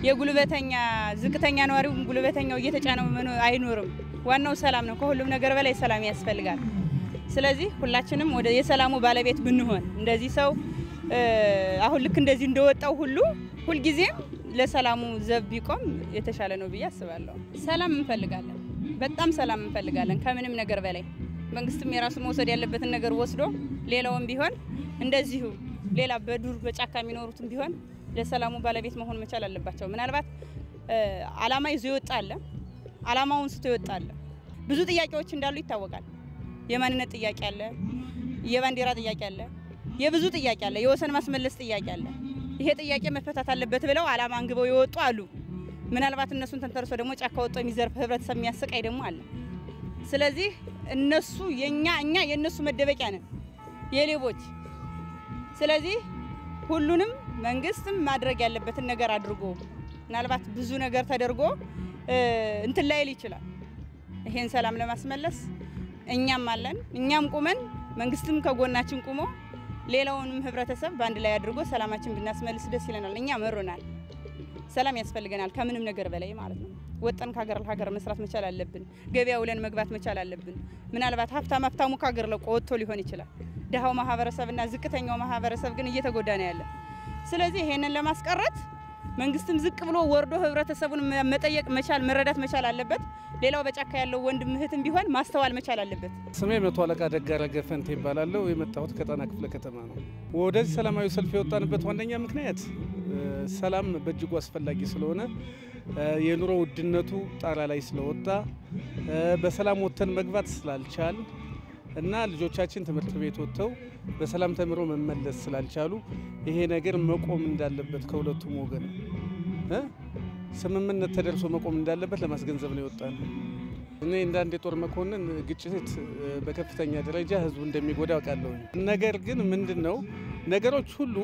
የጉልበተኛ ዝቅተኛ ነዋሪው ጉልበተኛው እየተጫነው አይኖርም ዋናው ሰላም ነው ከሁሉም ነገር በላይ ሰላም ያስፈልጋል ስለዚህ ሁላችንም ወደ የሰላሙ ባለቤት ብንሆን እንደዚህ ሰው አሁን ልክ እንደዚህ እንደወጣው ሁሉ ጊዜም ለሰላሙ ዘብ ቢቆም የተሻለ ነው ብዬ አስባለሁ ሰላም እንፈልጋለን በጣም ሰላም እንፈልጋለን ከምንም ነገር በላይ መንግስትም የራሱ መውሰድ ያለበትን ነገር ወስዶ ሌላውም ቢሆን እንደዚሁ ሌላ በዱር በጫካ የሚኖሩትም ቢሆን ለሰላሙ ባለቤት መሆን መቻል አለባቸው ምናልባት አላማ ይዞ ይወጣል አላማውን ስቶ ይወጣል ብዙ ጥያቄዎች እንዳሉ ይታወቃል የማንነት ጥያቄ አለ የባንዲራ ጥያቄ አለ የብዙ ጥያቄ አለ የወሰን ማስመለስ ጥያቄ አለ ይሄ ጥያቄ መፈታት አለበት ብለው አላማ አንግበው ይወጡ አሉ ምናልባት እነሱን ተንተርሶ ደግሞ ጫካ ወጥቶ የሚዘርፍ ህብረተሰብ የሚያስቀይ ደግሞ አለ ስለዚህ እነሱ እኛ የነሱ መደበቂያ ነን የሌቦች ስለዚህ ሁሉንም መንግስትም ማድረግ ያለበትን ነገር አድርጎ ምናልባት ብዙ ነገር ተደርጎ እንትን ላይል ይችላል ይሄን ሰላም ለማስመለስ እኛም አለን እኛም ቆመን መንግስትም ከጎናችን ቆሞ ሌላውንም ህብረተሰብ ባንድ ላይ አድርጎ ሰላማችን ብናስመልስ ደስ ይለናል እኛ መሮናል ሰላም ያስፈልገናል ከምንም ነገር በላይ ማለት ነው ወጣን ከሀገር መስራት መቻል አለብን ገበያው ለን መግባት መቻል አለብን ምናልባት ሀብታሙ ከሀገር ለቆ ወጥቶ ሊሆን ይችላል ደሃው ማህበረሰብና ዝቅተኛው ማህበረሰብ ግን እየተጎዳ ነው ያለ ስለዚህ ይሄንን ለማስቀረት መንግስትም ዝቅ ብሎ ወርዶ ህብረተሰቡን መጠየቅ መቻል መረዳት መቻል አለበት ሌላው በጫካ ያለው ወንድም እህትም ቢሆን ማስተዋል መቻል አለበት ስሜ መቶ አለቃ ደጋረገ ፈንቴ ይባላል የመጣሁት ከጣና ክፍለ ከተማ ነው ወደዚህ ሰላማዊ ሰልፍ የወጣንበት ዋነኛ ምክንያት ሰላም በእጅጉ አስፈላጊ ስለሆነ የኑሮ ውድነቱ ጣራ ላይ ስለወጣ በሰላም ወጥተን መግባት ስላልቻል እና ልጆቻችን ትምህርት ቤት ወጥተው በሰላም ተምሮ መመለስ ስላልቻሉ ይሄ ነገር መቆም እንዳለበት ከሁለቱም ወገን ስምምነት ተደርሶ መቆም እንዳለበት ለማስገንዘብ ነው የወጣነው እኔ እንዳንድ የጦር መኮንን ግጭት በከፍተኛ ደረጃ ህዝቡ እንደሚጎዳ አውቃለሁ ነገር ግን ምንድነው ነገሮች ሁሉ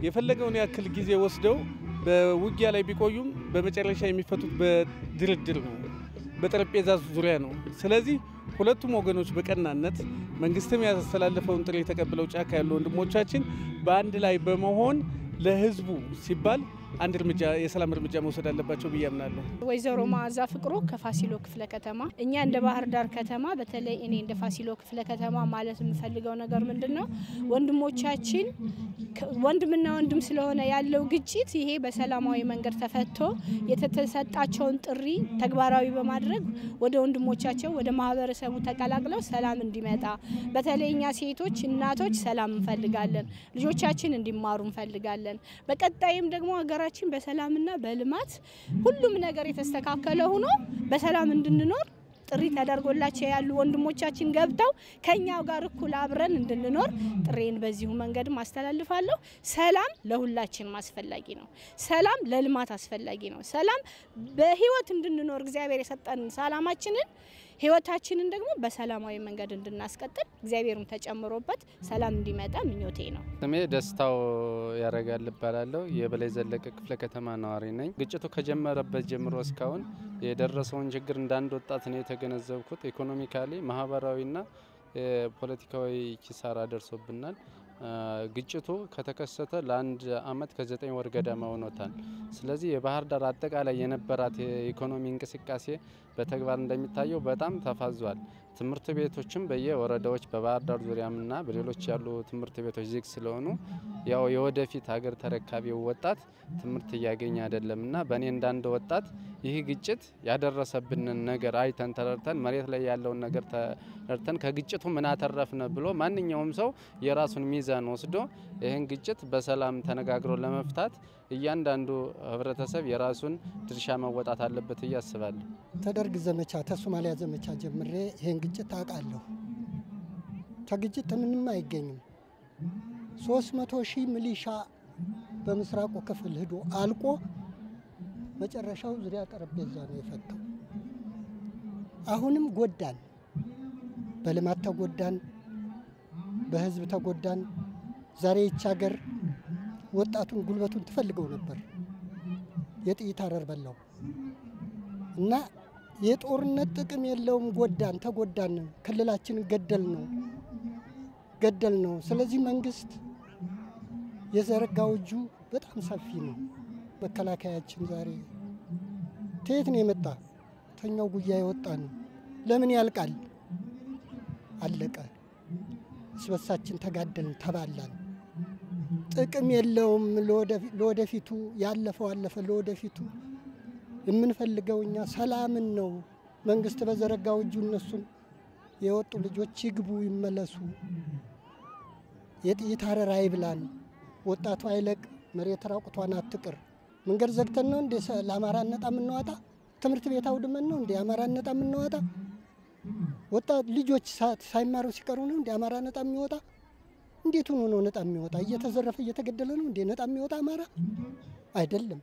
የፈለገውን ያክል ጊዜ ወስደው በውጊያ ላይ ቢቆዩም በመጨረሻ የሚፈቱት በድርድር ነው በጠረጴዛ ዙሪያ ነው ስለዚህ ሁለቱም ወገኖች በቀናነት መንግስትም ያስተላለፈውን ጥሪ ተቀብለው ጫካ ያሉ ወንድሞቻችን በአንድ ላይ በመሆን ለህዝቡ ሲባል አንድ እርምጃ የሰላም እርምጃ መውሰድ አለባቸው በያምናለሁ ወይዘሮ ማዛ ፍቅሩ ከፋሲሎ ክፍለ ከተማ እኛ እንደ ባህር ዳር ከተማ በተለይ እኔ እንደ ፋሲሎ ክፍለ ከተማ ማለት የምፈልገው ነገር ምንድነው ወንድሞቻችን ወንድምና ወንድም ስለሆነ ያለው ግጭት ይሄ በሰላማዊ መንገድ ተፈቶ የተተሰጣቸውን ጥሪ ተግባራዊ በማድረግ ወደ ወንድሞቻቸው ወደ ማህበረሰቡ ተቀላቅለው ሰላም እንዲመጣ በተለይኛ ሴቶች እናቶች ሰላም እንፈልጋለን ልጆቻችን እንዲማሩ እንፈልጋለን በቀጣይም ደግሞ ሀገራችን በሰላምና በልማት ሁሉም ነገር የተስተካከለ ሆኖ በሰላም እንድንኖር ጥሪ ተደርጎላቸው ያሉ ወንድሞቻችን ገብተው ከኛው ጋር እኩል አብረን እንድንኖር ጥሬን በዚሁ መንገድ ማስተላልፋለሁ ሰላም ለሁላችን ማስፈላጊ ነው ሰላም ለልማት አስፈላጊ ነው ሰላም በህይወት እንድንኖር እግዚአብሔር የሰጠን ሰላማችንን ህይወታችንን ደግሞ በሰላማዊ መንገድ እንድናስቀጥል እግዚአብሔርም ተጨምሮበት ሰላም እንዲመጣ ምኞቴ ነው ስሜ ደስታው ያረጋል ይባላል የበላይ ዘለቀ ክፍለ ከተማ ነዋሪ ነኝ ግጭቱ ከጀመረበት ጀምሮ እስካሁን የደረሰውን ችግር እንዳንድ ወጣት ነው የተገነዘብኩት ኢኮኖሚካሊ ማህበራዊና ፖለቲካዊ ኪሳራ ደርሶብናል ግጭቱ ከተከሰተ ለአንድ አመት ከ9 ወር ገደማ ሆኖታል ስለዚህ የባህር ዳር አጠቃላይ የነበራት የኢኮኖሚ እንቅስቃሴ በተግባር እንደሚታየው በጣም ተፋዟል ትምህርት ቤቶችም በየወረዳዎች በባህር ዳር ዙሪያምና በሌሎች ያሉ ትምህርት ቤቶች ዝግ ስለሆኑ ያው የወደፊት ሀገር ተረካቢው ወጣት ትምህርት ያገኝ አይደለምና በእኔ እንዳንድ ወጣት ይህ ግጭት ያደረሰብን ነገር አይተን ተረድተን መሬት ላይ ያለውን ነገር ተረድተን ከግጭቱ ምን አተረፍነ ብሎ ማንኛውም ሰው የራሱን ሚዛን ወስዶ ይሄን ግጭት በሰላም ተነጋግሮ ለመፍታት እያንዳንዱ ህብረተሰብ የራሱን ድርሻ መወጣት አለበት ያስባል ተደርግ ዘመቻ ተሶማሊያ ዘመቻ ጀምሬ ይሄን ግጭት አቃለሁ ተግጭት ምንም አይገኝም 300,000 ሚሊሻ በመስራቁ ክፍል ሄዶ አልቆ መጨረሻው ዙሪያ ጠረጴዛ ነው የፈተው አሁንም ጎዳን በልማት ተጎዳን በህዝብ ተጎዳን ዛሬ ይቻገር ወጣቱን ጉልበቱን ተፈልገው ነበር የጥይት አረር በላው እና የጦርነት ጥቅም የለውም ጎዳን ተጎዳን ክልላችን ገደል ነው ስለዚህ መንግስት የዘረጋው እጁ በጣም ሰፊ ነው መከላከያችን ዛሬ ከየት ነው የመጣ? ተኛው ጉያ የወጣ ነው። ለምን ያልቃል? አለቀ። ስበሳችን ተጋደልን፣ ተባላን። ጥቅም የለውም። ለወደፊቱ ያለፈው አለፈ። ለወደፊቱ የምንፈልገው እኛ ሰላምን ነው። መንግስት በዘረጋው እጁ እነሱም የወጡ ልጆች ይግቡ፣ ይመለሱ። የጥይት አረራ ይብላን። ወጣቱ አይለቅ፣ መሬት ራቁቷን አትቅር። መንገድ ዘግተን ነው እንዴ ለአማራ ነጣ የምንወጣ? ትምህርት ቤት አውድመን ነው እንዴ አማራ ነጣ የምንወጣ? ወጣት ልጆች ሳይማሩ ሲቀሩ ነው እንዴ አማራ ነጣ የሚወጣ? እንዴት ሆኖ ነው ነጣ የሚወጣ? እየተዘረፈ እየተገደለ ነው እንዴ ነጣ የሚወጣ አማራ? አይደለም።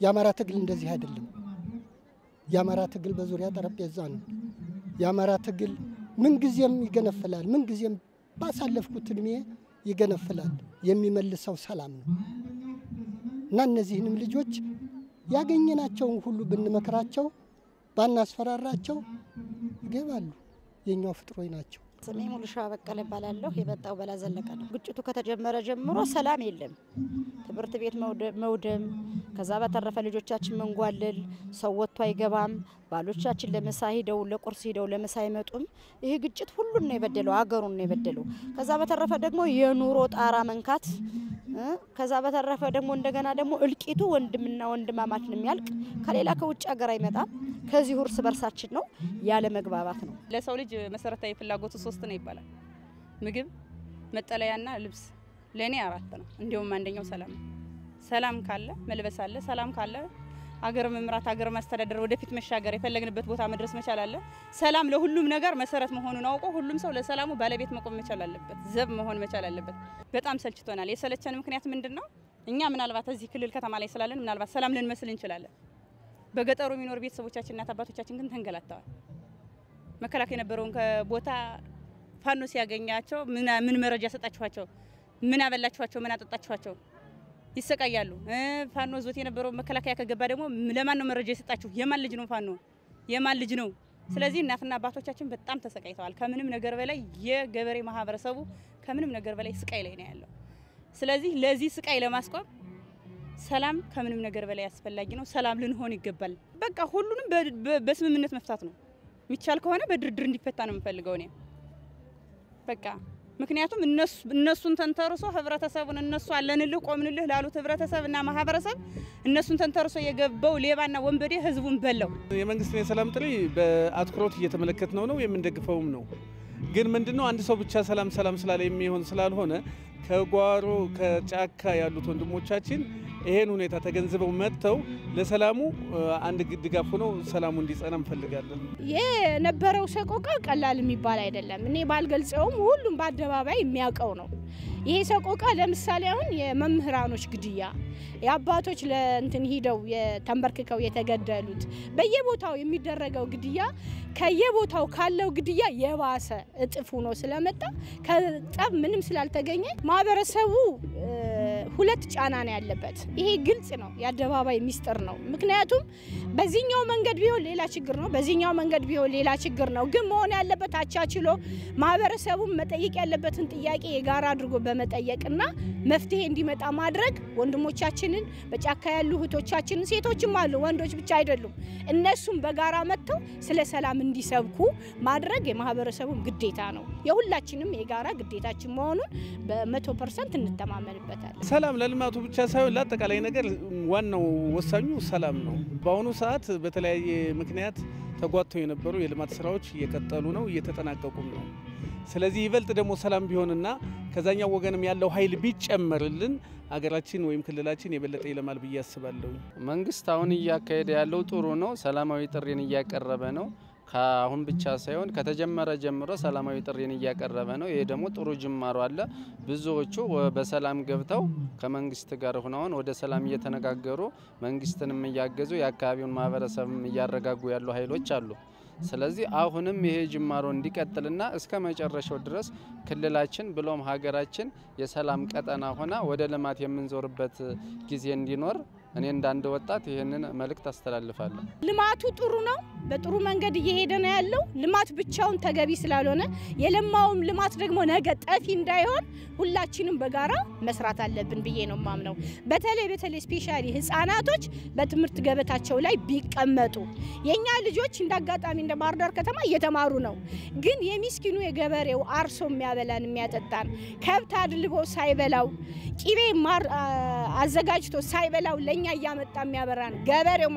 የአማራ ትግል እንደዚህ አይደለም። የአማራ ትግል በዙሪያ ጠረጴዛ ነው። የአማራ ትግል ምንጊዜም ይገነፍላል። ምንጊዜም ባሳለፍኩት እድሜ ይገነፍላል። የሚመልሰው ሰላም ነው እና እነዚህንም ልጆች ያገኘናቸውን ሁሉ ብንመክራቸው ባናስፈራራቸው ይገባሉ። የኛው ፍጥሮች ናቸው። ስሜ ሙሉሻ በቀለ እባላለሁ። የመጣው በላ ዘለቀ ነው። ግጭቱ ከተጀመረ ጀምሮ ሰላም የለም። ትምህርት ቤት መውደም፣ ከዛ በተረፈ ልጆቻችን መንጓለል፣ ሰው ወጥቶ አይገባም። ባሎቻችን ለምሳ ሄደው ለቁርስ ሄደው ለምሳ አይመጡም። ይሄ ግጭት ሁሉን ነው የበደለው፣ አገሩን ነው የበደለው። ከዛ በተረፈ ደግሞ የኑሮ ጣራ መንካት፣ ከዛ በተረፈ ደግሞ እንደገና ደግሞ እልቂቱ ወንድምና ወንድማማች ነው የሚያልቅ። ከሌላ ከውጭ ሀገር አይመጣም። ከዚህ እርስ በርሳችን ነው ያለ መግባባት ነው። ለሰው ልጅ መሰረታዊ ፍላጎቱ 3 ነው ይባላል። ምግብ፣ መጠለያና ልብስ። ለኔ 4 ነው። እንዲሁም አንደኛው ሰላም ነው። ሰላም ካለ መልበስ አለ። ሰላም ካለ አገር መምራት፣ አገር ማስተዳደር፣ ወደፊት መሻገር፣ የፈለግንበት ቦታ መድረስ መቻል አለ። ሰላም ለሁሉም ነገር መሰረት መሆኑን አውቆ ሁሉም ሰው ለሰላሙ ባለቤት መቆም መቻል አለበት። ዘብ መሆን መቻል አለበት። በጣም ሰልችቶናል። የሰለቸን ምክንያት ምንድነው? እኛ ምናልባት እዚህ ክልል ከተማ ላይ ስላለን ምናልባት ሰላም ልንመስል እንችላለን። በገጠሩ የሚኖር ቤተሰቦቻችንና አባቶቻችን ግን ተንገላተዋል። መከላከያ የነበረውን ከቦታ ፋኖ ሲያገኛቸው ምን መረጃ ሰጣችኋቸው? ምን አበላችኋቸው? ምን አጠጣችኋቸው? ይሰቃያሉ። ፋኖ ዞት የነበረው መከላከያ ከገባ ደግሞ ለማን ነው መረጃ የሰጣችሁ? የማን ልጅ ነው ፋኖ? የማን ልጅ ነው? ስለዚህ እናትና አባቶቻችን በጣም ተሰቃይተዋል። ከምንም ነገር በላይ የገበሬ ማህበረሰቡ ከምንም ነገር በላይ ስቃይ ላይ ነው ያለው። ስለዚህ ለዚህ ስቃይ ለማስቆም ሰላም ከምንም ነገር በላይ አስፈላጊ ነው። ሰላም ልንሆን ይገባል። በቃ ሁሉንም በስምምነት መፍታት ነው የሚቻል ከሆነ በድርድር እንዲፈታ ነው የምፈልገው እኔ በቃ። ምክንያቱም እነሱን ተንተርሶ ህብረተሰቡን እነሱ አለንልህ ቆምንልህ ላሉት ህብረተሰብና ማህበረሰብ እነሱን ተንተርሶ የገባው ሌባና ወንበዴ ህዝቡን በለው። የመንግስትን የሰላም ጥሪ በአትኩሮት እየተመለከትነው ነው፣ የምንደግፈውም ነው። ግን ምንድነው አንድ ሰው ብቻ ሰላም ስላለ የሚሆን ስላልሆነ ከጓሮ ከጫካ ያሉት ወንድሞቻችን ይሄን ሁኔታ ተገንዝበው መጥተው ለሰላሙ አንድ ድጋፍ ሆነው ሰላሙ እንዲጸና እንፈልጋለን። የነበረው ሰቆቃ ቀላል የሚባል አይደለም። እኔ ባልገልጸውም ሁሉም በአደባባይ የሚያውቀው ነው። ይሄ ሰቆቃ ለምሳሌ አሁን የመምህራኖች ግድያ፣ የአባቶች ለእንትን ሂደው የተንበርክከው የተገደሉት፣ በየቦታው የሚደረገው ግድያ ከየቦታው ካለው ግድያ የባሰ እጥፍ ሆኖ ስለመጣ ከጠብ ምንም ስላልተገኘ ማህበረሰቡ ሁለት ጫና ነው ያለበት። ይሄ ግልጽ ነው፣ የአደባባይ ሚስጥር ነው። ምክንያቱም በዚህኛው መንገድ ቢሆን ሌላ ችግር ነው፣ በዚህኛው መንገድ ቢሆን ሌላ ችግር ነው። ግን መሆን ያለበት አቻችሎ ማህበረሰቡን መጠየቅ ያለበትን ጥያቄ የጋራ አድርጎ በመጠየቅና መፍትሄ እንዲመጣ ማድረግ ወንድሞቻችንን በጫካ ያሉ እህቶቻችንን፣ ሴቶችም አሉ ወንዶች ብቻ አይደሉም፣ እነሱም በጋራ መጥተው ስለ ሰላም እንዲሰብኩ ማድረግ የማህበረሰቡን ግዴታ ነው። የሁላችንም የጋራ ግዴታችን መሆኑን በ100% እንተማመንበታለን። ሰላም ለልማቱ ብቻ ሳይሆን ለአጠቃላይ ነገር ዋናው ወሳኙ ሰላም ነው። በአሁኑ ሰዓት በተለያየ ምክንያት ተጓተው የነበሩ የልማት ስራዎች እየቀጠሉ ነው፣ እየተጠናቀቁም ነው። ስለዚህ ይበልጥ ደግሞ ሰላም ቢሆንና ከዛኛው ወገንም ያለው ኃይል ቢጨመርልን አገራችን ወይም ክልላችን የበለጠ ይለማል ብዬ አስባለሁ። መንግስት አሁን እያካሄደ ያለው ጥሩ ነው። ሰላማዊ ጥሪን እያቀረበ ነው። ካሁን ብቻ ሳይሆን ከተጀመረ ጀምሮ ሰላማዊ ጥሪን እያቀረበ ነው። ይሄ ደግሞ ጥሩ ጅማሮ አለ። ብዙዎቹ በሰላም ገብተው ከመንግስት ጋር ሆነው ወደ ሰላም እየተነጋገሩ መንግስትንም እያገዙ የአካባቢውን ማህበረሰብም እያረጋጉ ያሉ ኃይሎች አሉ። ስለዚህ አሁንም ይሄ ጅማሮ እንዲቀጥልና እስከ መጨረሻው ድረስ ክልላችን ብሎም ሀገራችን የሰላም ቀጠና ሆና ወደ ልማት የምንዞርበት ጊዜ እንዲኖር እኔ እንዳንድ ወጣት ይሄንን መልእክት አስተላልፋለሁ። ልማቱ ጥሩ ነው፣ በጥሩ መንገድ እየሄደ ነው ያለው። ልማት ብቻውን ተገቢ ስላልሆነ የለማውም ልማት ደግሞ ነገ ጠፊ እንዳይሆን ሁላችንም በጋራ መስራት አለብን ብዬ ነው ማምነው። በተለይ ስፔሻሊ ህፃናቶች በትምህርት ገበታቸው ላይ ቢቀመጡ የኛ ልጆች እንዳጋጣሚ እንደ ባህር ዳር ከተማ እየተማሩ ነው። ግን የሚስኪኑ የገበሬው አርሶ የሚያበላን የሚያጠጣን ከብት አድልቦ ሳይበላው ቂቤ ማር አዘጋጅቶ ሳይበላው ለኛ ያመጣ የሚያበራን ገበሬው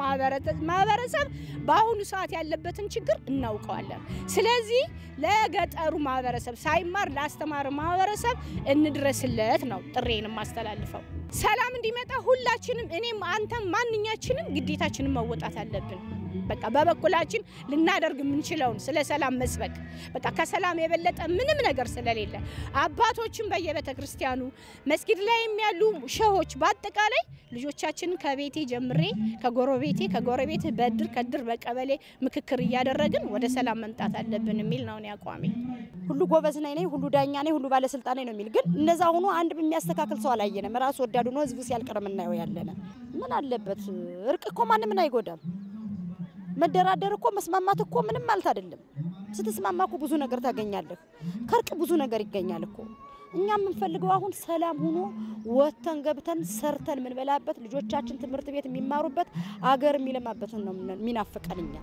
ማህበረሰብ በአሁኑ ሰዓት ያለበትን ችግር እናውቀዋለን። ስለዚህ ለገጠሩ ማህበረሰብ ሳይማር ላስተማር ማህበረሰብ እንድረስለት ነው ጥሬንም ማስተላልፈው። ሰላም እንዲመጣ ሁላችንም እኔም አንተም ማንኛችንም ግዴታችንን መወጣት አለብን። በቃ በበኩላችን ልናደርግ የምንችለውን ስለ ሰላም መስበክ በቃ ከሰላም የበለጠ ምንም ነገር ስለሌለ አባቶችን በየቤተ ክርስቲያኑ መስጊድ ላይ የሚያሉ ሸሆች በአጠቃላይ ልጆቻችንን ከቤቴ ጀምሬ ከጎረቤት በድር ከድር በቀበሌ ምክክር እያደረግን ወደ ሰላም መምጣት አለብን የሚል ነው አቋሜ። ሁሉ ጎበዝ ነኝ፣ ሁሉ ዳኛ ነኝ፣ ሁሉ ባለስልጣን ነኝ ነው የሚል ግን እነዛ ሆኖ አንድ የሚያስተካክል ሰው አላየንም። ራስ ወዳዱ ነው ህዝቡ ሲያልቀር ምናየው ያለነ ምን አለበት? እርቅ እኮ ማንንም አይጎዳም። መደራደር እኮ መስማማት እኮ ምንም ማለት አይደለም። ስትስማማ እኮ ብዙ ነገር ታገኛለህ። ከርቅ ብዙ ነገር ይገኛል እኮ። እኛ የምንፈልገው አሁን ሰላም ሆኖ ወተን ገብተን ሰርተን ምን በላበት ልጆቻችን ትምህርት ቤት የሚማሩበት አገር የሚለማበት ነው ሚናፍቀንኛ።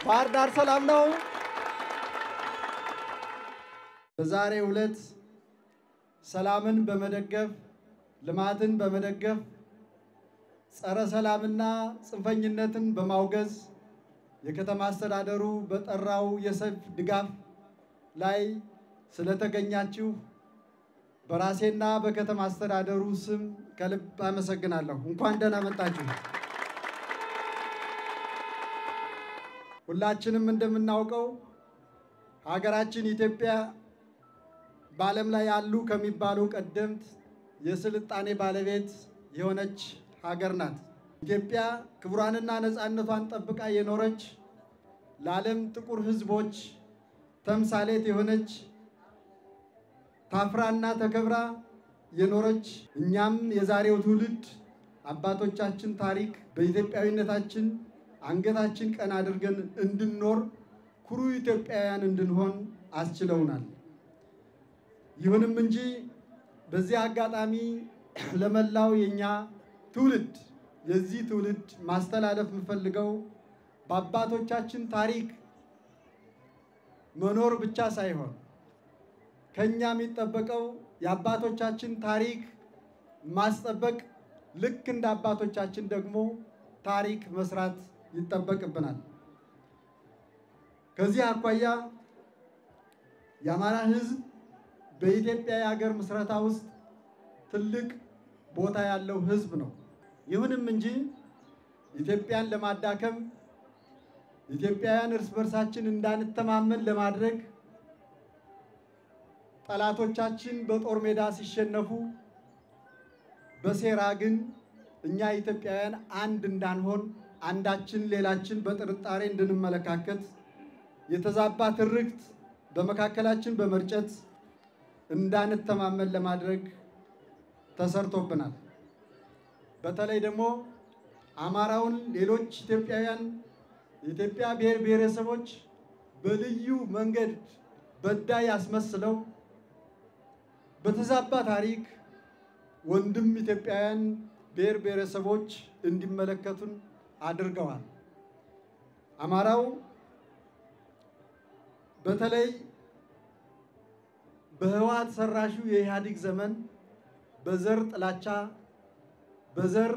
ባህር ዳር ሰላም ነው። በዛሬው ዕለት ሰላምን በመደገፍ ልማትን በመደገፍ ጸረ ሰላምና ጽንፈኝነትን በማውገዝ የከተማ አስተዳደሩ በጠራው የሰልፍ ድጋፍ ላይ ስለተገኛችሁ በራሴና በከተማ አስተዳደሩ ስም ከልብ አመሰግናለሁ። እንኳን ደህና መጣችሁ። ሁላችንም እንደምናውቀው ሀገራችን ኢትዮጵያ በዓለም ላይ ያሉ ከሚባሉ ቀደምት የስልጣኔ ባለቤት የሆነች ሀገር ናት። ኢትዮጵያ ክብሯንና ነፃነቷን ጠብቃ የኖረች ለዓለም ጥቁር ሕዝቦች ተምሳሌት የሆነች ታፍራና ተከብራ የኖረች እኛም የዛሬው ትውልድ አባቶቻችን ታሪክ በኢትዮጵያዊነታችን አንገታችን ቀና አድርገን እንድንኖር ኩሩ ኢትዮጵያውያን እንድንሆን አስችለውናል። ይሁንም እንጂ በዚህ አጋጣሚ ለመላው የኛ ትውልድ የዚህ ትውልድ ማስተላለፍ የምፈልገው በአባቶቻችን ታሪክ መኖር ብቻ ሳይሆን ከኛ የሚጠበቀው የአባቶቻችን ታሪክ ማስጠበቅ ልክ እንደ አባቶቻችን ደግሞ ታሪክ መስራት ይጠበቅብናል። ከዚህ አኳያ የአማራ ሕዝብ በኢትዮጵያ የሀገር ምስረታ ውስጥ ትልቅ ቦታ ያለው ሕዝብ ነው። ይሁንም እንጂ ኢትዮጵያን ለማዳከም ኢትዮጵያውያን እርስ በርሳችን እንዳንተማመን ለማድረግ ጠላቶቻችን በጦር ሜዳ ሲሸነፉ በሴራ ግን እኛ ኢትዮጵያውያን አንድ እንዳንሆን አንዳችን ሌላችን በጥርጣሬ እንድንመለካከት የተዛባ ትርክት በመካከላችን በመርጨት እንዳንተማመን ለማድረግ ተሰርቶብናል። በተለይ ደግሞ አማራውን ሌሎች ኢትዮጵያውያን የኢትዮጵያ ብሔር ብሔረሰቦች በልዩ መንገድ በዳይ ያስመስለው በተዛባ ታሪክ ወንድም ኢትዮጵያውያን ብሔር ብሔረሰቦች እንዲመለከቱን አድርገዋል። አማራው በተለይ በህወሓት ሰራሹ የኢህአዴግ ዘመን በዘር ጥላቻ በዘር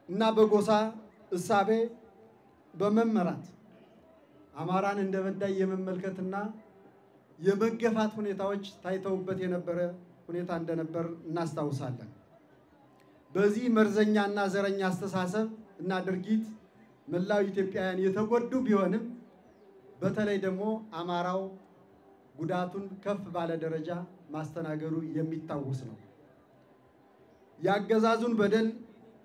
እና በጎሳ እሳቤ በመመራት አማራን እንደ በዳይ የመመልከትና የመገፋት ሁኔታዎች ታይተውበት የነበረ ሁኔታ እንደነበር እናስታውሳለን። በዚህ መርዘኛና ዘረኛ አስተሳሰብ እና ድርጊት መላው ኢትዮጵያውያን የተጎዱ ቢሆንም በተለይ ደግሞ አማራው ጉዳቱን ከፍ ባለ ደረጃ ማስተናገዱ የሚታወስ ነው። ያገዛዙን በደል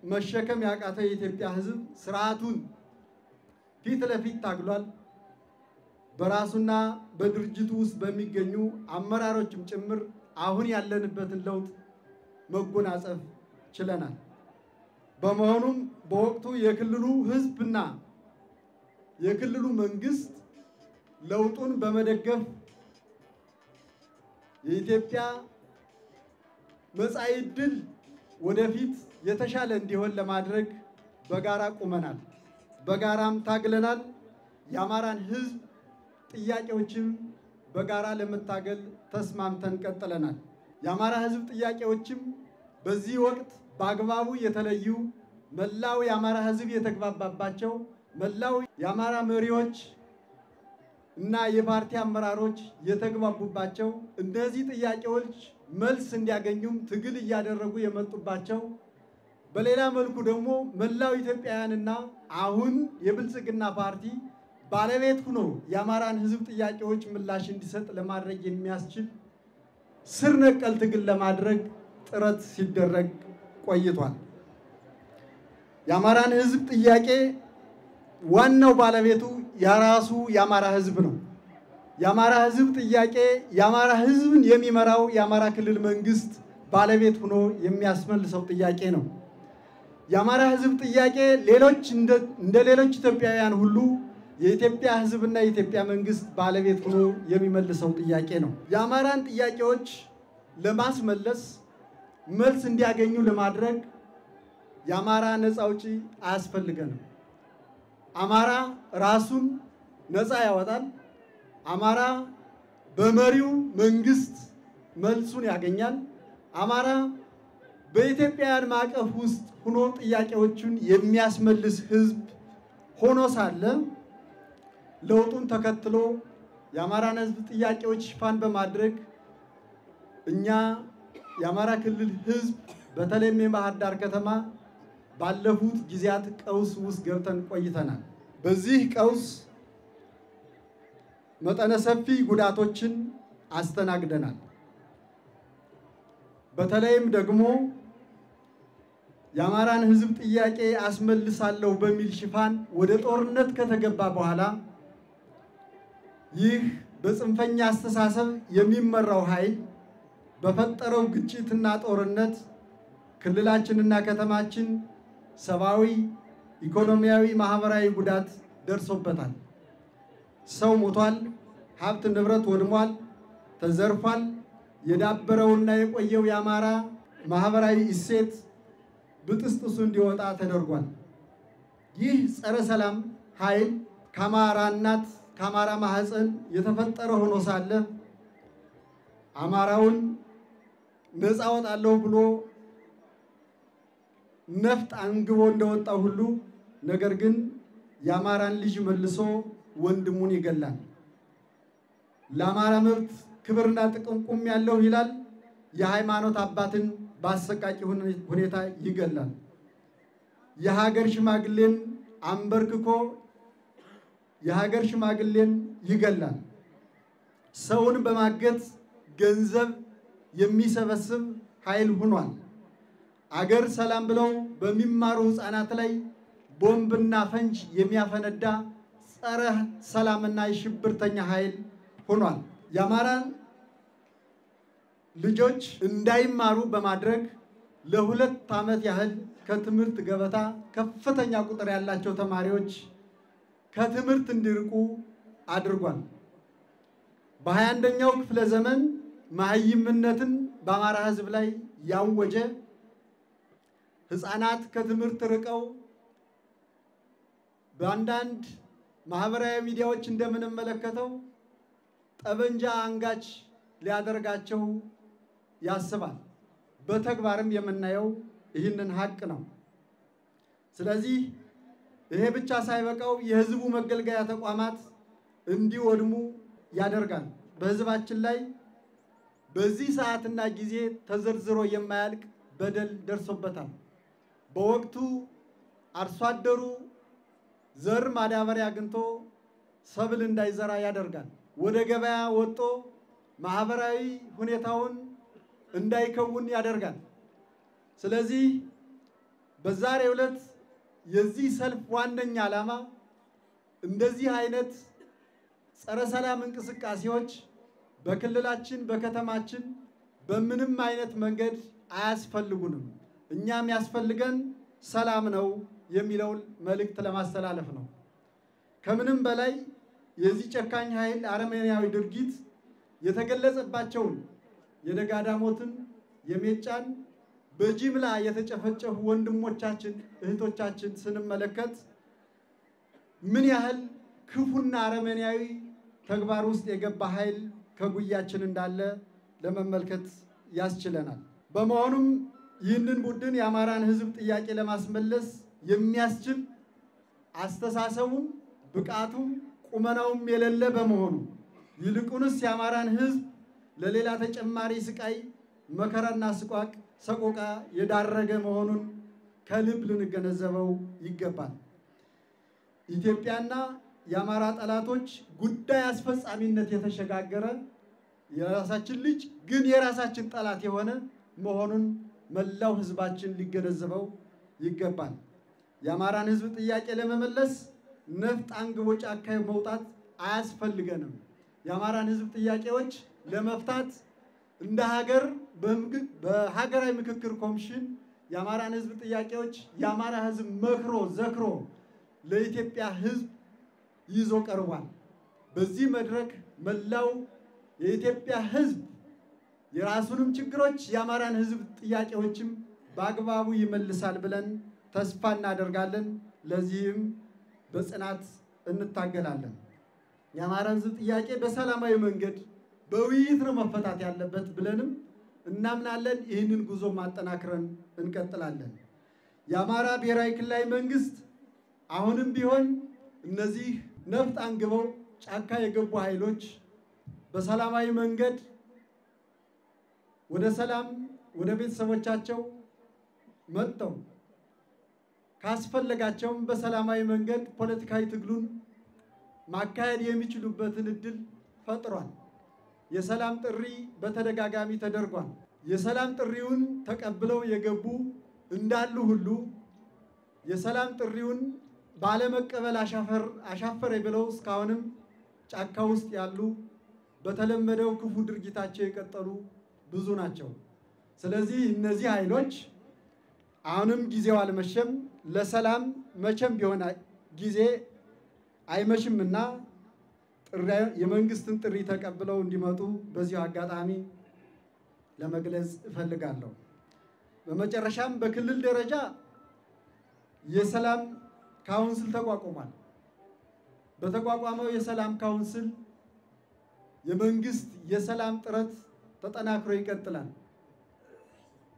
መሸከም ያቃተው የኢትዮጵያ ሕዝብ ስርዓቱን ፊት ለፊት ታግሏል። በራሱና በድርጅቱ ውስጥ በሚገኙ አመራሮችም ጭምር አሁን ያለንበትን ለውጥ መጎናጸፍ ችለናል። በመሆኑም በወቅቱ የክልሉ ሕዝብና የክልሉ መንግስት ለውጡን በመደገፍ የኢትዮጵያ መጻኢ ዕድል ወደፊት የተሻለ እንዲሆን ለማድረግ በጋራ ቆመናል፣ በጋራም ታግለናል። የአማራን ሕዝብ ጥያቄዎችም በጋራ ለመታገል ተስማምተን ቀጥለናል። የአማራ ሕዝብ ጥያቄዎችም በዚህ ወቅት በአግባቡ የተለዩ መላው የአማራ ሕዝብ የተግባባባቸው መላው የአማራ መሪዎች እና የፓርቲ አመራሮች የተግባቡባቸው እነዚህ ጥያቄዎች መልስ እንዲያገኙም ትግል እያደረጉ የመጡባቸው በሌላ መልኩ ደግሞ መላው ኢትዮጵያውያንና አሁን የብልጽግና ፓርቲ ባለቤት ሆኖ የአማራን ሕዝብ ጥያቄዎች ምላሽ እንዲሰጥ ለማድረግ የሚያስችል ስር ነቀል ትግል ለማድረግ ጥረት ሲደረግ ቆይቷል። የአማራን ሕዝብ ጥያቄ ዋናው ባለቤቱ የራሱ የአማራ ሕዝብ ነው። የአማራ ሕዝብ ጥያቄ የአማራ ሕዝብን የሚመራው የአማራ ክልል መንግስት ባለቤት ሆኖ የሚያስመልሰው ጥያቄ ነው። የአማራ ሕዝብ ጥያቄ እንደ ሌሎች ኢትዮጵያውያን ሁሉ የኢትዮጵያ ሕዝብና የኢትዮጵያ መንግስት ባለቤት ሆኖ የሚመልሰው ጥያቄ ነው። የአማራን ጥያቄዎች ለማስመለስ መልስ እንዲያገኙ ለማድረግ የአማራ ነፃ አውጪ አያስፈልገንም። አማራ ራሱን ነፃ ያወጣል። አማራ በመሪው መንግስት መልሱን ያገኛል። አማራ በኢትዮጵያውያን ማዕቀፍ ውስጥ ሆኖ ጥያቄዎቹን የሚያስመልስ ህዝብ ሆኖ ሳለ ለውጡን ተከትሎ የአማራን ህዝብ ጥያቄዎች ሽፋን በማድረግ እኛ የአማራ ክልል ህዝብ በተለይም የባህር ዳር ከተማ ባለፉት ጊዜያት ቀውስ ውስጥ ገብተን ቆይተናል። በዚህ ቀውስ መጠነ ሰፊ ጉዳቶችን አስተናግደናል። በተለይም ደግሞ የአማራን ህዝብ ጥያቄ አስመልሳለሁ በሚል ሽፋን ወደ ጦርነት ከተገባ በኋላ ይህ በጽንፈኛ አስተሳሰብ የሚመራው ኃይል በፈጠረው ግጭትና ጦርነት ክልላችንና ከተማችን ሰብአዊ፣ ኢኮኖሚያዊ፣ ማህበራዊ ጉዳት ደርሶበታል። ሰው ሞቷል፣ ሀብት ንብረት ወድሟል፣ ተዘርፏል። የዳበረውና የቆየው የአማራ ማህበራዊ እሴት ብጥስጥሱ እንዲወጣ ተደርጓል። ይህ ጸረ ሰላም ኃይል ከአማራ እናት ከአማራ ማህፀን የተፈጠረ ሆኖ ሳለ አማራውን ነፃ አወጣለሁ ብሎ ነፍጥ አንግቦ እንደወጣው ሁሉ ነገር ግን የአማራን ልጅ መልሶ ወንድሙን ይገላል። ለአማራ መብት ክብርና ጥቅም ቁም ያለው ይላል። የሃይማኖት አባትን በአሰቃቂ ሁኔታ ይገላል። የሀገር ሽማግሌን አንበርክኮ የሀገር ሽማግሌን ይገላል። ሰውን በማገት ገንዘብ የሚሰበስብ ኃይል ሆኗል። አገር ሰላም ብለው በሚማሩ ህፃናት ላይ ቦምብና ፈንጅ የሚያፈነዳ ጸረ ሰላምና የሽብርተኛ ኃይል ሆኗል። የአማራን ልጆች እንዳይማሩ በማድረግ ለ2 ዓመት ያህል ከትምህርት ገበታ ከፍተኛ ቁጥር ያላቸው ተማሪዎች ከትምህርት እንዲርቁ አድርጓል። በ21ኛው ክፍለ ዘመን ማህይምነትን በአማራ ህዝብ ላይ ያወጀ ህፃናት ከትምህርት ርቀው በአንዳንድ ማህበራዊ ሚዲያዎች እንደምንመለከተው ጠበንጃ አንጋች ሊያደርጋቸው ያስባል። በተግባርም የምናየው ይህንን ሀቅ ነው። ስለዚህ ይሄ ብቻ ሳይበቃው የህዝቡ መገልገያ ተቋማት እንዲወድሙ ያደርጋል። በህዝባችን ላይ በዚህ ሰዓትና ጊዜ ተዘርዝሮ የማያልቅ በደል ደርሶበታል። በወቅቱ አርሶ አደሩ ዘር ማዳበሪያ አግኝቶ ሰብል እንዳይዘራ ያደርጋል። ወደ ገበያ ወጥቶ ማህበራዊ ሁኔታውን እንዳይከውን ያደርጋል። ስለዚህ በዛሬው ዕለት የዚህ ሰልፍ ዋነኛ ዓላማ እንደዚህ አይነት ጸረ ሰላም እንቅስቃሴዎች በክልላችን በከተማችን በምንም አይነት መንገድ አያስፈልጉንም። እኛም ያስፈልገን ሰላም ነው የሚለውን መልእክት ለማስተላለፍ ነው። ከምንም በላይ የዚህ ጨካኝ ኃይል አረመኔያዊ ድርጊት የተገለጸባቸውን የደጋዳሞትን የሜጫን በጅምላ የተጨፈጨፉ ወንድሞቻችን እህቶቻችን ስንመለከት ምን ያህል ክፉና አረመኔያዊ ተግባር ውስጥ የገባ ኃይል ከጉያችን እንዳለ ለመመልከት ያስችለናል። በመሆኑም ይህንን ቡድን የአማራን ሕዝብ ጥያቄ ለማስመለስ የሚያስችል አስተሳሰቡም ብቃቱም ቁመናውም የሌለ በመሆኑ ይልቁንስ የአማራን ሕዝብ ለሌላ ተጨማሪ ስቃይ መከራና ሰቆቃ የዳረገ መሆኑን ከልብ ልንገነዘበው ይገባል። ኢትዮጵያና የአማራ ጠላቶች ጉዳይ አስፈጻሚነት የተሸጋገረ የራሳችን ልጅ ግን የራሳችን ጠላት የሆነ መሆኑን መላው ሕዝባችን ሊገነዘበው ይገባል። የአማራን ሕዝብ ጥያቄ ለመመለስ ነፍጥ አንግቦ ጫካ መውጣት አያስፈልገንም። የአማራን ሕዝብ ጥያቄዎች ለመፍታት እንደ ሀገር በሀገራዊ ምክክር ኮሚሽን የአማራን ሕዝብ ጥያቄዎች የአማራ ሕዝብ መክሮ ዘክሮ ለኢትዮጵያ ሕዝብ ይዞ ቀርቧል። በዚህ መድረክ መላው የኢትዮጵያ ሕዝብ የራሱንም ችግሮች የአማራን ሕዝብ ጥያቄዎችም በአግባቡ ይመልሳል ብለን ተስፋ እናደርጋለን። ለዚህም በጽናት እንታገላለን። የአማራን ሕዝብ ጥያቄ በሰላማዊ መንገድ በውይይት ነው መፈታት ያለበት ብለንም እናምናለን። ይህንን ጉዞ ማጠናክረን እንቀጥላለን። የአማራ ብሔራዊ ክልላዊ መንግስት አሁንም ቢሆን እነዚህ ነፍጥ አንግበው ጫካ የገቡ ኃይሎች በሰላማዊ መንገድ ወደ ሰላም ወደ ቤተሰቦቻቸው መጥተው ካስፈለጋቸውም በሰላማዊ መንገድ ፖለቲካዊ ትግሉን ማካሄድ የሚችሉበትን እድል ፈጥሯል። የሰላም ጥሪ በተደጋጋሚ ተደርጓል። የሰላም ጥሪውን ተቀብለው የገቡ እንዳሉ ሁሉ የሰላም ጥሪውን ባለመቀበል አሻፈረ ብለው እስካሁንም ጫካ ውስጥ ያሉ በተለመደው ክፉ ድርጊታቸው የቀጠሉ ብዙ ናቸው። ስለዚህ እነዚህ ኃይሎች አሁንም ጊዜው አልመሸም፣ ለሰላም መቼም ቢሆን ጊዜ አይመሽምና የመንግስትን ጥሪ ተቀብለው እንዲመጡ በዚሁ አጋጣሚ ለመግለጽ እፈልጋለሁ። በመጨረሻም በክልል ደረጃ የሰላም ካውንስል ተቋቁሟል። በተቋቋመው የሰላም ካውንስል የመንግስት የሰላም ጥረት ተጠናክሮ ይቀጥላል።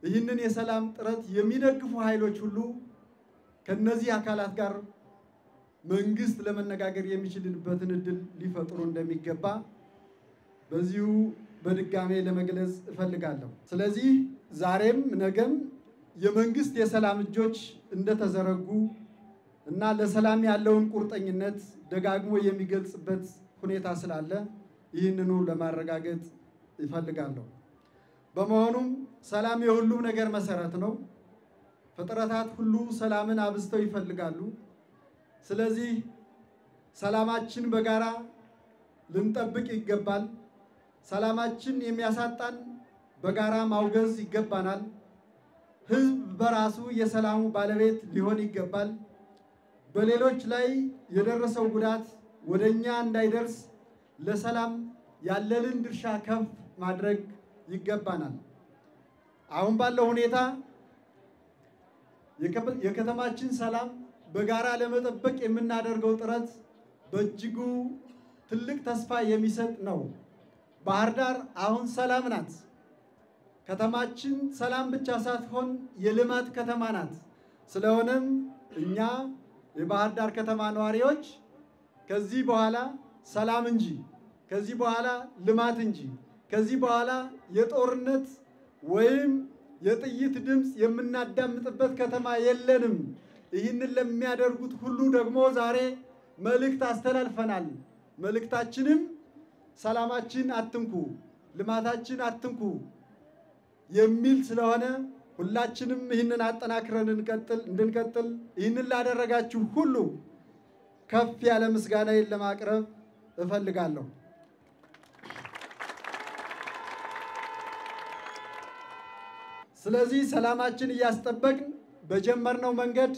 ይህንን የሰላም ጥረት የሚደግፉ ኃይሎች ሁሉ ከነዚህ አካላት ጋር መንግስት ለመነጋገር የሚችልበትን እድል ሊፈጥሩ እንደሚገባ በዚሁ በድጋሜ ለመግለጽ እፈልጋለሁ። ስለዚህ ዛሬም ነገም የመንግስት የሰላም እጆች እንደተዘረጉ እና ለሰላም ያለውን ቁርጠኝነት ደጋግሞ የሚገልጽበት ሁኔታ ስላለ ይህንኑ ለማረጋገጥ ይፈልጋለሁ። በመሆኑም ሰላም የሁሉም ነገር መሰረት ነው። ፍጥረታት ሁሉ ሰላምን አብዝተው ይፈልጋሉ። ስለዚህ ሰላማችን በጋራ ልንጠብቅ ይገባል። ሰላማችን የሚያሳጣን በጋራ ማውገዝ ይገባናል። ህዝብ በራሱ የሰላሙ ባለቤት ሊሆን ይገባል። በሌሎች ላይ የደረሰው ጉዳት ወደኛ እንዳይደርስ ለሰላም ያለንን ድርሻ ከፍ ማድረግ ይገባናል። አሁን ባለው ሁኔታ የከተማችን ሰላም በጋራ ለመጠበቅ የምናደርገው ጥረት በእጅጉ ትልቅ ተስፋ የሚሰጥ ነው። ባህር ዳር አሁን ሰላም ናት። ከተማችን ሰላም ብቻ ሳትሆን የልማት ከተማ ናት። ስለሆነም እኛ የባህር ዳር ከተማ ነዋሪዎች ከዚህ በኋላ ሰላም እንጂ ከዚህ በኋላ ልማት እንጂ ከዚህ በኋላ የጦርነት ወይም የጥይት ድምፅ የምናዳምጥበት ከተማ የለንም። ይህንን ለሚያደርጉት ሁሉ ደግሞ ዛሬ መልእክት አስተላልፈናል። መልእክታችንም ሰላማችን አትንኩ፣ ልማታችን አትንኩ የሚል ስለሆነ ሁላችንም ይህንን አጠናክረን እንድንቀጥል ይህንን ላደረጋችሁ ሁሉ ከፍ ያለ ምስጋናዬን ለማቅረብ እፈልጋለሁ። ስለዚህ ሰላማችን እያስጠበቅን በጀመርነው መንገድ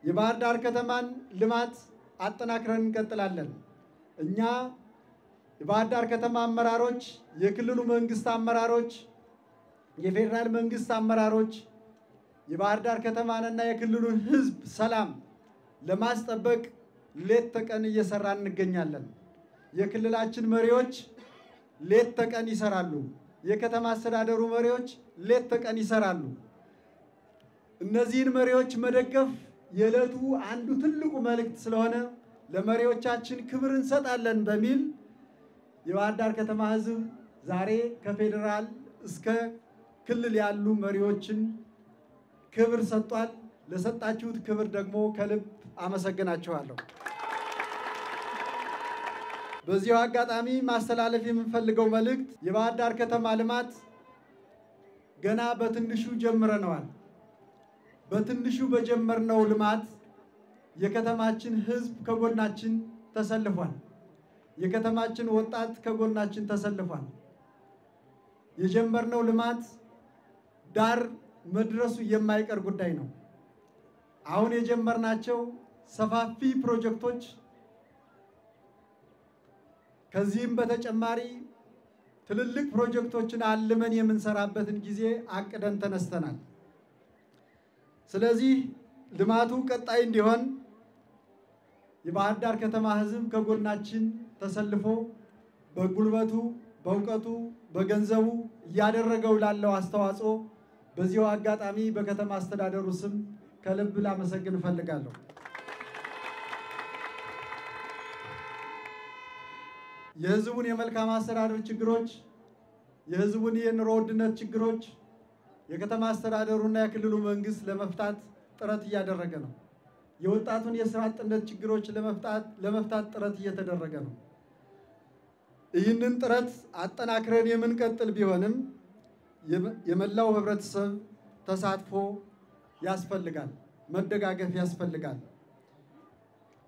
የባህር ዳር ከተማን ልማት አጠናክረን እንቀጥላለን። እኛ የባህር ዳር ከተማ አመራሮች፣ የክልሉ መንግስት አመራሮች፣ የፌዴራል መንግስት አመራሮች የባህር ዳር ከተማንና የክልሉን ሕዝብ ሰላም ለማስጠበቅ ሌት ተቀን እየሰራን እንገኛለን። የክልላችን መሪዎች ሌት ተቀን ይሰራሉ። የከተማ አስተዳደሩ መሪዎች ሌት ተቀን ይሰራሉ። እነዚህን መሪዎች መደገፍ የዕለቱ አንዱ ትልቁ መልእክት ስለሆነ ለመሪዎቻችን ክብር እንሰጣለን በሚል የባህር ዳር ከተማ ሕዝብ ዛሬ ከፌዴራል እስከ ክልል ያሉ መሪዎችን ክብር ሰጥቷል። ለሰጣችሁት ክብር ደግሞ ከልብ አመሰግናችኋለሁ። በዚሁ አጋጣሚ ማስተላለፍ የምንፈልገው መልእክት የባህር ዳር ከተማ ልማት ገና በትንሹ ጀምረነዋል። በትንሹ በጀመርነው ልማት የከተማችን ሕዝብ ከጎናችን ተሰልፏል። የከተማችን ወጣት ከጎናችን ተሰልፏል። የጀመርነው ልማት ዳር መድረሱ የማይቀር ጉዳይ ነው። አሁን የጀመርናቸው ሰፋፊ ፕሮጀክቶች ከዚህም በተጨማሪ ትልልቅ ፕሮጀክቶችን አልመን የምንሰራበትን ጊዜ አቅደን ተነስተናል። ስለዚህ ልማቱ ቀጣይ እንዲሆን የባህር ዳር ከተማ ሕዝብ ከጎናችን ተሰልፎ በጉልበቱ፣ በእውቀቱ፣ በገንዘቡ እያደረገው ላለው አስተዋጽኦ በዚሁ አጋጣሚ በከተማ አስተዳደሩ ስም ከልብ ላመሰግን እፈልጋለሁ። የሕዝቡን የመልካም አስተዳደር ችግሮች፣ የሕዝቡን የኑሮ ውድነት ችግሮች የከተማ አስተዳደሩና የክልሉ መንግስት ለመፍታት ጥረት እያደረገ ነው። የወጣቱን የስራ አጥነት ችግሮች ለመፍታት ጥረት እየተደረገ ነው። ይህንን ጥረት አጠናክረን የምንቀጥል ቢሆንም የመላው ህብረተሰብ ተሳትፎ ያስፈልጋል፣ መደጋገፍ ያስፈልጋል።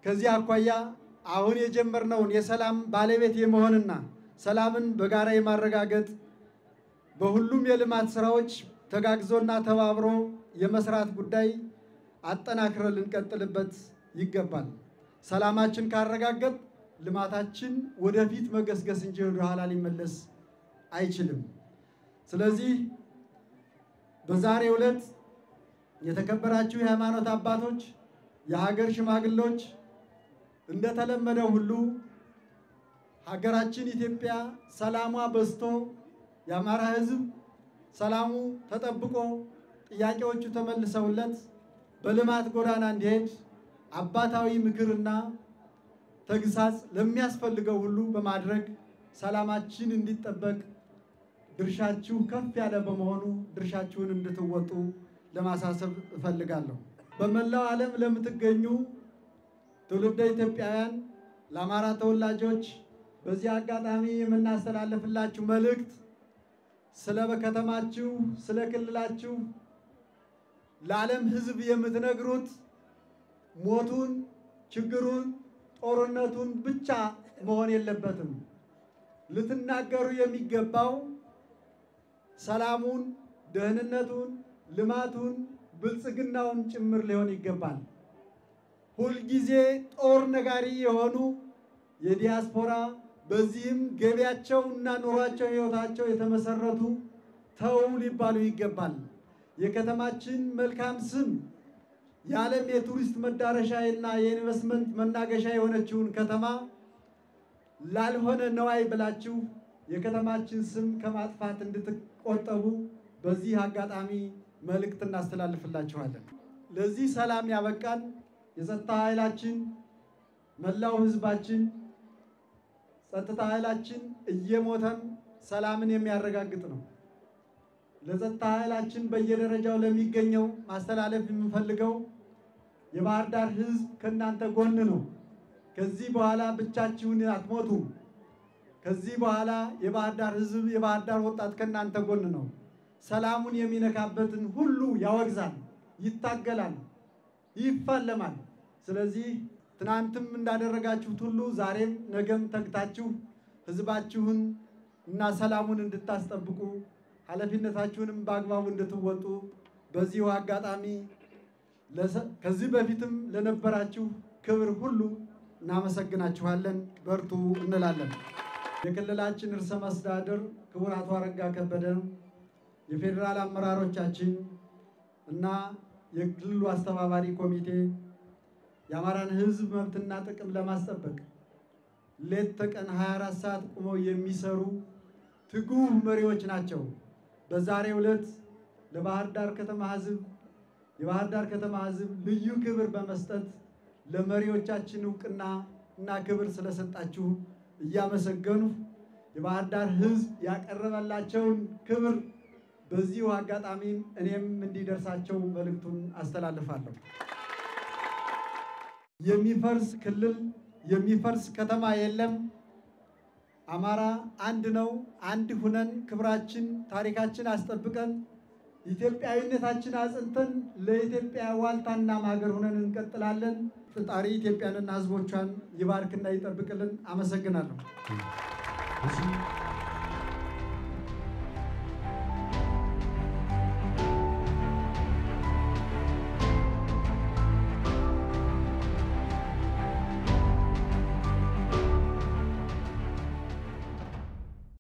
ከዚህ አኳያ አሁን የጀመርነውን የሰላም ባለቤት የመሆንና ሰላምን በጋራ የማረጋገጥ በሁሉም የልማት ስራዎች ተጋግዞና ተባብሮ የመስራት ጉዳይ አጠናክረን ልንቀጥልበት ይገባል። ሰላማችን ካረጋገጥ ልማታችን ወደፊት መገስገስ እንጂ ወደ ኋላ ሊመለስ አይችልም። ስለዚህ በዛሬው ዕለት የተከበራችሁ የሃይማኖት አባቶች፣ የሀገር ሽማግሌዎች እንደተለመደው ሁሉ ሀገራችን ኢትዮጵያ ሰላሟ በዝቶ የአማራ ሕዝብ ሰላሙ ተጠብቆ ጥያቄዎቹ ተመልሰውለት በልማት ጎዳና እንዲሄድ አባታዊ ምክርና ተግሳጽ ለሚያስፈልገው ሁሉ በማድረግ ሰላማችን እንዲጠበቅ ድርሻችሁ ከፍ ያለ በመሆኑ ድርሻችሁን እንድትወጡ ለማሳሰብ እፈልጋለሁ። በመላው ዓለም ለምትገኙ ትውልደ ኢትዮጵያውያን ለአማራ ተወላጆች በዚህ አጋጣሚ የምናስተላልፍላችሁ መልእክት ስለ ከተማችሁ፣ ስለ ክልላችሁ ለዓለም ሕዝብ የምትነግሩት ሞቱን፣ ችግሩን፣ ጦርነቱን ብቻ መሆን የለበትም። ልትናገሩ የሚገባው ሰላሙን፣ ደህንነቱን፣ ልማቱን፣ ብልጽግናውን ጭምር ሊሆን ይገባል። ሁልጊዜ ጦር ነጋሪ የሆኑ የዲያስፖራ በዚህም ገቢያቸው እና ኑሯቸው ህይወታቸው የተመሰረቱ ተው ሊባሉ ይገባል። የከተማችን መልካም ስም የዓለም የቱሪስት መዳረሻ እና የኢንቨስትመንት መናገሻ የሆነችውን ከተማ ላልሆነ ነዋይ ብላችሁ የከተማችን ስም ከማጥፋት እንድትቆጠቡ በዚህ አጋጣሚ መልእክት እናስተላልፍላችኋለን። ለዚህ ሰላም ያበቃን የጸጥታ ኃይላችን፣ መላው ህዝባችን ጸጥታ ኃይላችን እየሞተን ሰላምን የሚያረጋግጥ ነው። ለጸጥታ ኃይላችን በየደረጃው ለሚገኘው ማስተላለፍ የምንፈልገው የባህር ዳር ህዝብ ከእናንተ ጎን ነው። ከዚህ በኋላ ብቻችሁን አትሞቱም። ከዚህ በኋላ የባህር ዳር ህዝብ፣ የባህር ዳር ወጣት ከእናንተ ጎን ነው። ሰላሙን የሚነካበትን ሁሉ ያወግዛል፣ ይታገላል፣ ይፋለማል። ስለዚህ ትናንትም እንዳደረጋችሁት ሁሉ ዛሬም ነገም ተግታችሁ ህዝባችሁን እና ሰላሙን እንድታስጠብቁ ኃላፊነታችሁንም በአግባቡ እንድትወጡ በዚሁ አጋጣሚ ከዚህ በፊትም ለነበራችሁ ክብር ሁሉ እናመሰግናችኋለን። በርቱ እንላለን። የክልላችን ርዕሰ መስተዳድር ክቡር አቶ አረጋ ከበደ፣ የፌዴራል አመራሮቻችን እና የክልሉ አስተባባሪ ኮሚቴ የአማራን ህዝብ መብትና ጥቅም ለማስጠበቅ ሌት ተቀን 24 ሰዓት ቆመው የሚሰሩ ትጉህ መሪዎች ናቸው። በዛሬው ዕለት ለባህር ዳር ከተማ ህዝብ የባህር ዳር ከተማ ህዝብ ልዩ ክብር በመስጠት ለመሪዎቻችን እውቅና እና ክብር ስለሰጣችሁ እያመሰገኑ የባህር ዳር ህዝብ ያቀረበላቸውን ክብር በዚሁ አጋጣሚ እኔም እንዲደርሳቸው መልእክቱን አስተላልፋለሁ። የሚፈርስ ክልል የሚፈርስ ከተማ የለም። አማራ አንድ ነው። አንድ ሁነን ክብራችን ታሪካችን አስጠብቀን ኢትዮጵያዊነታችን አጽንተን ለኢትዮጵያ ዋልታና ማገር ሆነን እንቀጥላለን። ፈጣሪ ኢትዮጵያንና ህዝቦቿን ይባርክና ይጠብቅልን። አመሰግናለሁ።